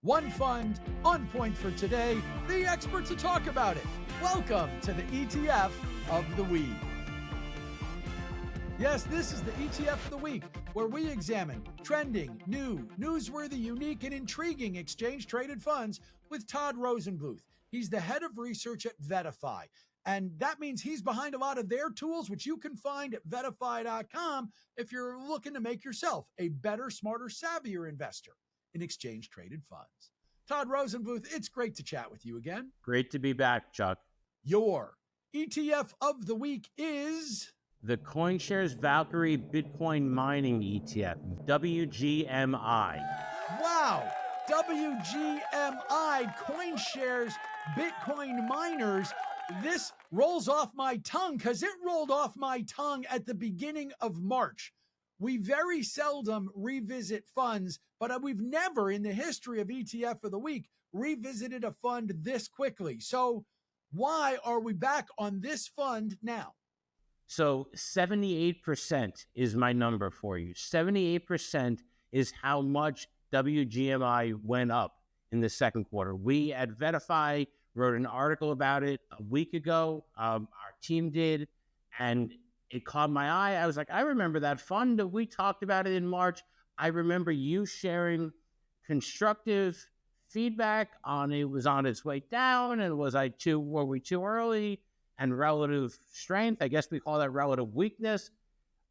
One fund, on point for today, the expert to talk about it. Welcome to the ETF of the Week. Yes, this is the ETF of the Week, where we examine trending, new, newsworthy, unique, and intriguing exchange-traded funds with Todd Rosenbluth. He's the head of research at VettaFi, and that means he's behind a lot of their tools, which you can find at VettaFi.com if you're looking to make yourself a better, smarter, savvier investor in exchange-traded funds. Todd Rosenbluth, it's great to chat with you again. Great to be back, Chuck. Your ETF of the Week is the CoinShares Valkyrie Bitcoin Mining ETF, WGMI. Wow, WGMI, CoinShares Bitcoin Miners. This rolls off my tongue because it rolled off my tongue at the beginning of March. We very seldom revisit funds, but we've never in the history of ETF of the Week revisited a fund this quickly. So why are we back on this fund now? So 78% is my number for you. 78% is how much WGMI went up in the second quarter. We at VettaFi wrote an article about it a week ago. Our team did, and it caught my eye. I was like, I remember that fund. We talked about it in March. I remember you sharing constructive feedback on it was on its way down, and were we too early? And relative strength, I guess we call that relative weakness,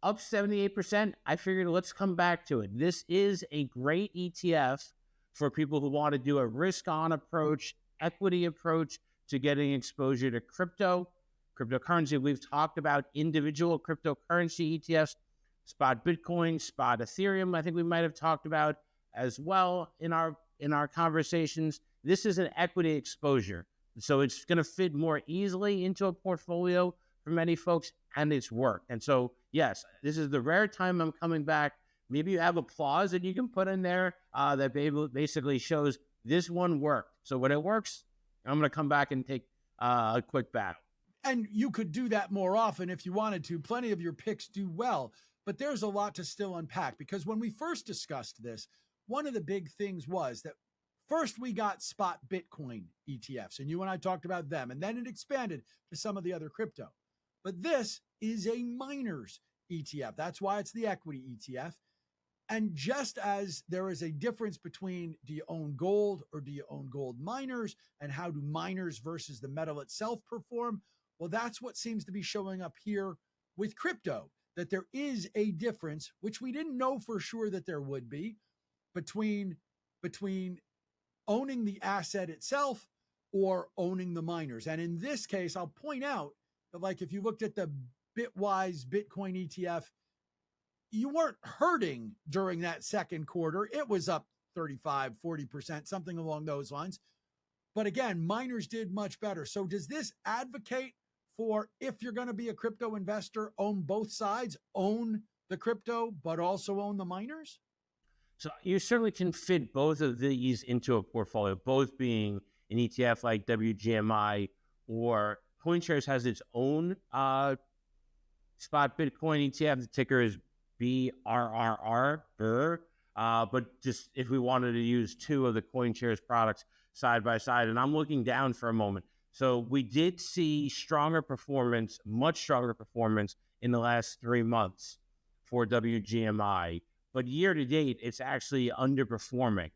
up 78%. I figured let's come back to it. This is a great ETF for people who want to do a risk-on approach, equity approach to getting exposure to cryptocurrency. We've talked about individual cryptocurrency ETFs, spot Bitcoin, spot Ethereum. I think we might have talked about as well in our conversations. This is an equity exposure. So it's going to fit more easily into a portfolio for many folks, and it's worked. And so, yes, this is the rare time I'm coming back. Maybe you have applause that you can put in there that basically shows this one worked. So when it works, I'm going to come back and take a quick battle. And you could do that more often if you wanted to. Plenty of your picks do well, but there's a lot to still unpack because when we first discussed this, one of the big things was that first, we got spot Bitcoin ETFs, and you and I talked about them, and then it expanded to some of the other crypto. But this is a miners ETF. That's why it's the equity ETF. And just as there is a difference between do you own gold or do you own gold miners, and how do miners versus the metal itself perform, well, that's what seems to be showing up here with crypto, that there is a difference, which we didn't know for sure that there would be, between owning the asset itself or owning the miners. And in this case, I'll point out that, like, if you looked at the Bitwise Bitcoin ETF, you weren't hurting during that second quarter. It was up 35, 40%, something along those lines. But again, miners did much better. So does this advocate for, if you're going to be a crypto investor, own both sides, own the crypto, but also own the miners? So you certainly can fit both of these into a portfolio, both being an ETF like WGMI, or CoinShares has its own spot Bitcoin ETF. The ticker is BRRR. But just if we wanted to use two of the CoinShares products side by side, and I'm looking down for a moment. So we did see stronger performance, much stronger performance in the last 3 months for WGMI. But year to date, it's actually underperforming.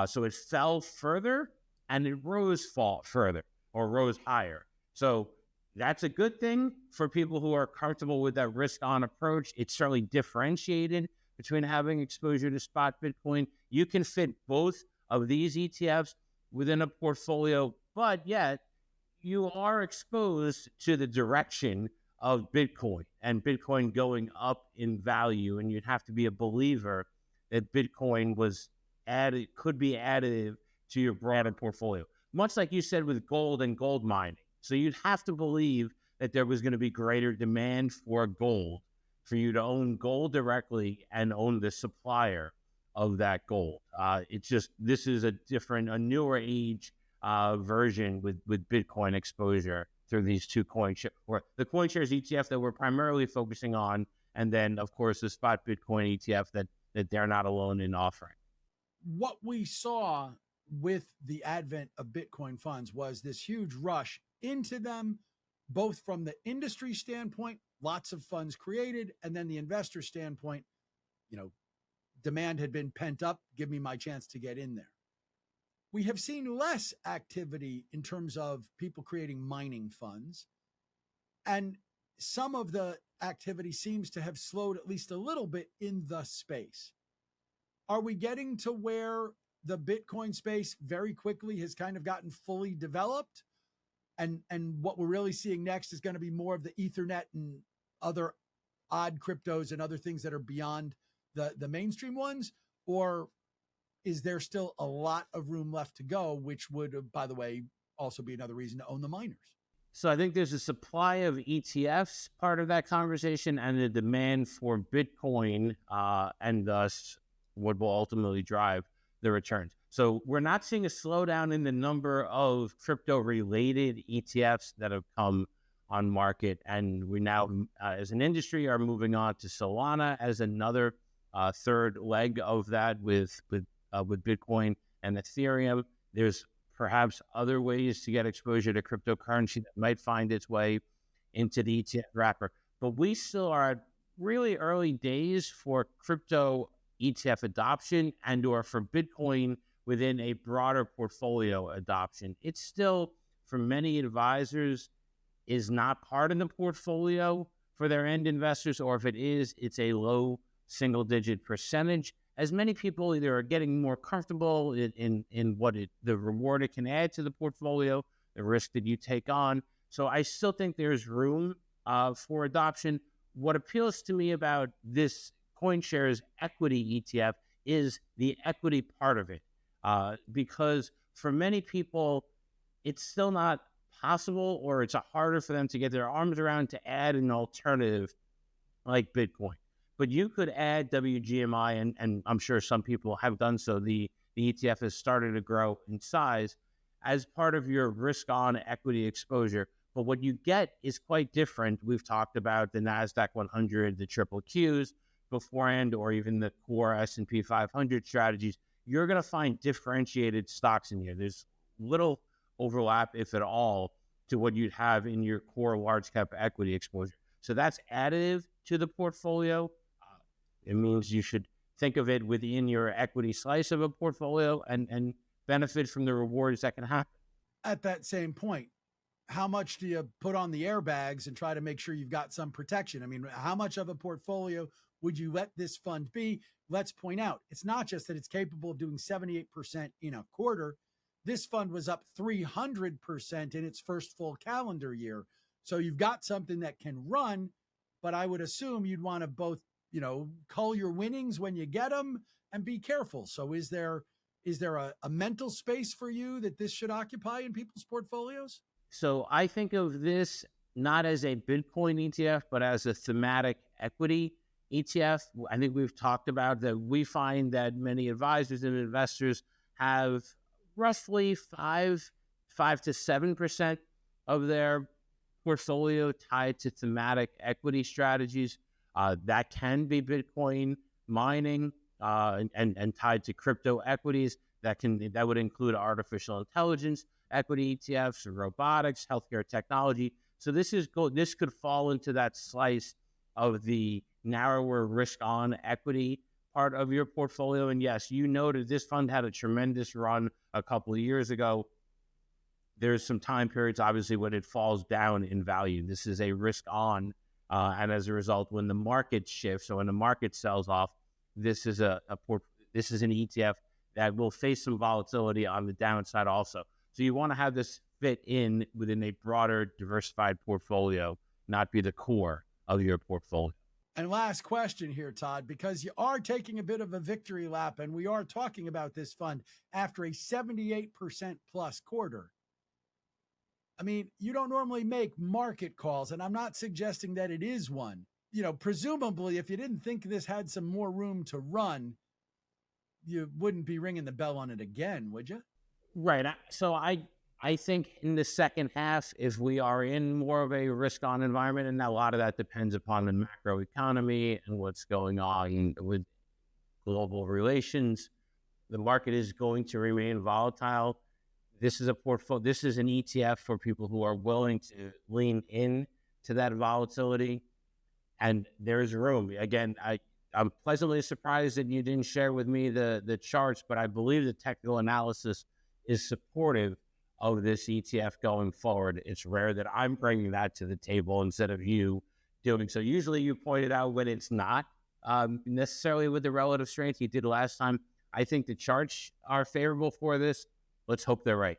So it fell further and it rose further or rose higher. So that's a good thing for people who are comfortable with that risk-on approach. It's certainly differentiated between having exposure to spot Bitcoin. You can fit both of these ETFs within a portfolio, but yet you are exposed to the direction of Bitcoin and Bitcoin going up in value. And you'd have to be a believer that Bitcoin could be additive to your broader portfolio. Much like you said with gold and gold mining. So you'd have to believe that there was going to be greater demand for gold for you to own gold directly and own the supplier of that gold. This is a newer age version with Bitcoin exposure through these two or the CoinShares ETF that we're primarily focusing on, and then of course the spot Bitcoin ETF that they're not alone in offering. What we saw with the advent of Bitcoin funds was this huge rush into them, both from the industry standpoint, lots of funds created, and then the investor standpoint, demand had been pent up. Give me my chance to get in there. We have seen less activity in terms of people creating mining funds. And some of the activity seems to have slowed at least a little bit in the space. Are we getting to where the Bitcoin space very quickly has kind of gotten fully developed? And what we're really seeing next is going to be more of the Ethernet and other odd cryptos and other things that are beyond the mainstream ones? Or is there still a lot of room left to go, which would, by the way, also be another reason to own the miners? So I think there's a supply of ETFs part of that conversation, and the demand for Bitcoin, and thus what will ultimately drive the returns. So we're not seeing a slowdown in the number of crypto-related ETFs that have come on market, and we now, as an industry, are moving on to Solana as another third leg of that with Bitcoin and Ethereum. There's perhaps other ways to get exposure to cryptocurrency that might find its way into the ETF wrapper. But we still are at really early days for crypto ETF adoption and or for Bitcoin within a broader portfolio adoption. It's still, for many advisors, is not part of the portfolio for their end investors, or if it is, it's a low single-digit percentage, as many people either are getting more comfortable in what the reward it can add to the portfolio, the risk that you take on. So I still think there's room for adoption. What appeals to me about this CoinShares equity ETF is the equity part of it, because for many people, it's still not possible, or it's harder for them to get their arms around to add an alternative like Bitcoin. But you could add WGMI, and I'm sure some people have done so. The ETF has started to grow in size as part of your risk-on equity exposure. But what you get is quite different. We've talked about the NASDAQ 100, the triple Qs beforehand, or even the core S&P 500 strategies. You're going to find differentiated stocks in here. There's little overlap, if at all, to what you'd have in your core large-cap equity exposure. So that's additive to the portfolio. It means you should think of it within your equity slice of a portfolio and benefit from the rewards that can happen. At that same point, how much do you put on the airbags and try to make sure you've got some protection? I mean, how much of a portfolio would you let this fund be? Let's point out, it's not just that it's capable of doing 78% in a quarter. This fund was up 300% in its first full calendar year. So you've got something that can run, but I would assume you'd want to both, cull your winnings when you get them and be careful. So is there a mental space for you that this should occupy in people's portfolios? So I think of this not as a Bitcoin ETF, but as a thematic equity ETF. I think we've talked about that. We find that many advisors and investors have roughly 5 to 7% of their portfolio tied to thematic equity strategies. That can be Bitcoin mining and tied to crypto equities. That would include artificial intelligence equity ETFs, or robotics, healthcare technology. So this could fall into that slice of the narrower risk-on equity part of your portfolio. And yes, you noted this fund had a tremendous run a couple of years ago. There's some time periods, obviously, when it falls down in value. This is a risk-on, and as a result, when the market shifts, or when the market sells off, this is an ETF that will face some volatility on the downside also. So you want to have this fit in within a broader, diversified portfolio, not be the core of your portfolio. And last question here, Todd, because you are taking a bit of a victory lap, and we are talking about this fund after a 78% plus quarter. I mean, you don't normally make market calls, and I'm not suggesting that it is one. Presumably, if you didn't think this had some more room to run, you wouldn't be ringing the bell on it again, would you? Right. So I think in the second half, if we are in more of a risk-on environment, and a lot of that depends upon the macro economy and what's going on with global relations, the market is going to remain volatile. This is a portfolio. This is an ETF for people who are willing to lean in to that volatility, and there's room. Again, I'm pleasantly surprised that you didn't share with me the charts, but I believe the technical analysis is supportive of this ETF going forward. It's rare that I'm bringing that to the table instead of you doing so. Usually you point it out when it's not necessarily with the relative strength you did last time. I think the charts are favorable for this. Let's hope they're right.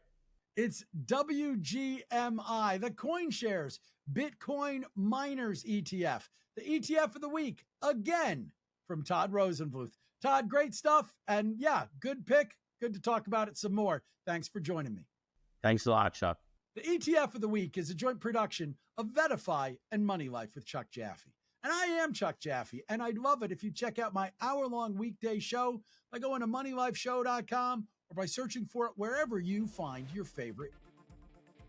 It's WGMI, the CoinShares Bitcoin Miners ETF, the ETF of the week, again, from Todd Rosenbluth. Todd, great stuff. And yeah, good pick. Good to talk about it some more. Thanks for joining me. Thanks a lot, Chuck. The ETF of the week is a joint production of VettaFi and Moneylife with Chuck Jaffe. And I am Chuck Jaffe, and I'd love it if you check out my hour-long weekday show by going to MoneyLifeShow.com or by searching for it wherever you find your favorite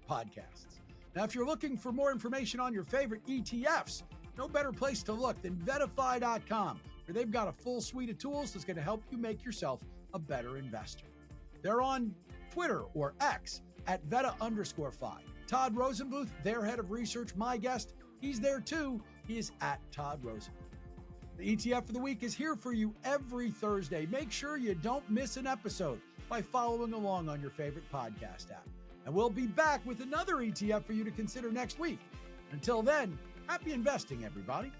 podcasts. Now, if you're looking for more information on your favorite ETFs, no better place to look than VettaFi.com, where they've got a full suite of tools that's going to help you make yourself a better investor. They're on Twitter or X at Vetta_Fi. Todd Rosenbluth, their head of research, my guest, he's there too. He is at Todd Rosenbluth. The ETF of the week is here for you every Thursday. Make sure you don't miss an episode by following along on your favorite podcast app. And we'll be back with another ETF for you to consider next week. Until then, happy investing, everybody.